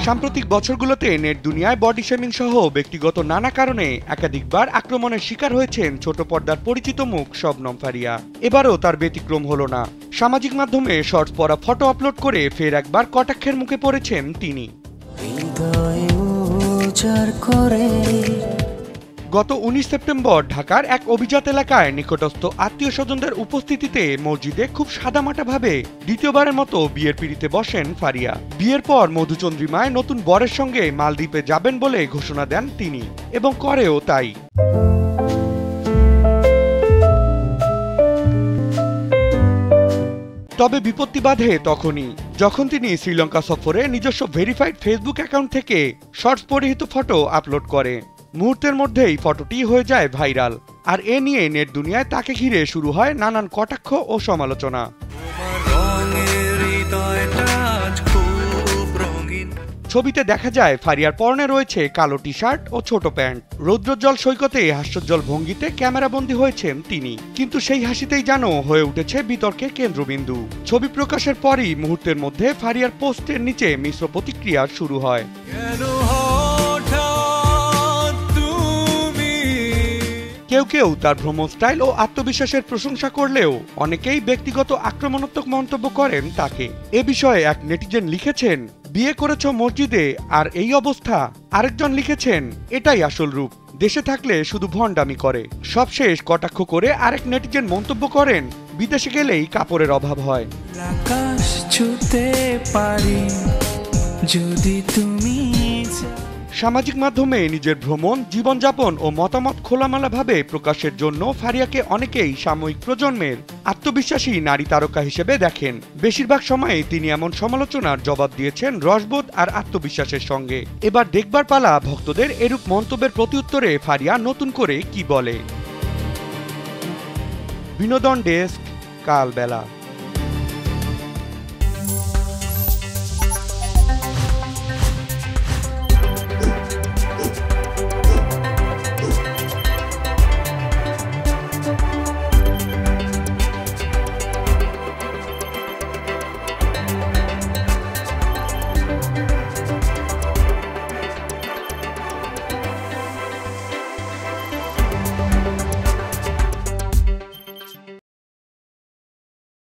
সাম্প্রতিক বছরগুলোতে নেট দুনিয়ায় বডি শেমিং সহ ব্যক্তিগত নানা কারণে একাধিকবার আক্রমণের শিকার হয়েছেন ছোট পর্দার পরিচিত মুখ শবনম ফারিয়া। এবারও তার ব্যতিক্রম হলো না। সামাজিক মাধ্যমে শর্টস পরা ফটো আপলোড করে ফের একবার কটাক্ষের মুখে পড়েছেন তিনি। গত 19 সেপ্টেম্বর ঢাকার এক অভিজাত এলাকায় নিকটস্থ আত্মীয় স্বজনদের উপস্থিতিতে মসজিদে খুব সাদামাটাভাবে দ্বিতীয়বারের মতো বিয়ের পিঁড়িতে বসেন ফারিয়া। বিয়ের পর মধুচন্দ্রিমায় নতুন বরের সঙ্গে মালদ্বীপে যাবেন বলে ঘোষণা দেন তিনি, এবং করেও তাই। তবে বিপত্তি বাধে তখনই, যখন তিনি শ্রীলঙ্কা সফরে নিজস্ব ভেরিফাইড ফেসবুক অ্যাকাউন্ট থেকে শর্টস পরিহিত ফটো আপলোড করে। মুহূর্তের মধ্যেই ফটোটি হয়ে যায় ভাইরাল, আর এ নিয়ে নেট দুনিয়ায় তাকে ঘিরে শুরু হয় নানান কটাক্ষ ও সমালোচনা। ছবিতে দেখা যায় ফারিয়ার পরনে রয়েছে কালো টি শার্ট ও ছোট প্যান্ট। রৌদ্রোজ্জ্বল সৈকতে হাস্যোজ্জ্বল ভঙ্গিতে ক্যামেরাবন্দী হয়েছেন তিনি, কিন্তু সেই হাসিতেই যেন হয়ে উঠেছে বিতর্কের কেন্দ্রবিন্দু। ছবি প্রকাশের পরই মুহূর্তের মধ্যে ফারিয়ার পোস্টের নিচে মিশ্র প্রতিক্রিয়া শুরু হয়। কেউ কেউ তার ভ্রমণ স্টাইল ও আত্মবিশ্বাসের প্রশংসা করলেও অনেকেই ব্যক্তিগত আক্রমণাত্মক মন্তব্য করেন তাকে। এ বিষয়ে এক নেটিজেন লিখেছেন, বিয়ে করেছ মসজিদে আর এই অবস্থা। আরেকজন লিখেছেন, এটাই আসল রূপ, দেশে থাকলে শুধু ভণ্ডামি করে। সবশেষ কটাক্ষ করে আরেক নেটিজেন মন্তব্য করেন, বিদেশে গেলেই কাপড়ের অভাব হয়। আকাশ ছুঁতে পারি যদি তুমি। সামাজিক মাধ্যমে নিজের ভ্রমণ, জীবনযাপন ও মতামত খোলামেলাভাবে প্রকাশের জন্য ফারিয়াকে অনেকেই সাময়িক প্রজন্মের আত্মবিশ্বাসী নারী তারকা হিসেবে দেখেন। বেশিরভাগ সময়ে তিনি এমন সমালোচনার জবাব দিয়েছেন রসবোধ আর আত্মবিশ্বাসের সঙ্গে। এবার দেখবার পালা ভক্তদের এরূপ মন্তব্যের প্রতিউত্তরে ফারিয়া নতুন করে কি বলে। বিনোদন ডেস্ক, কালবেলা।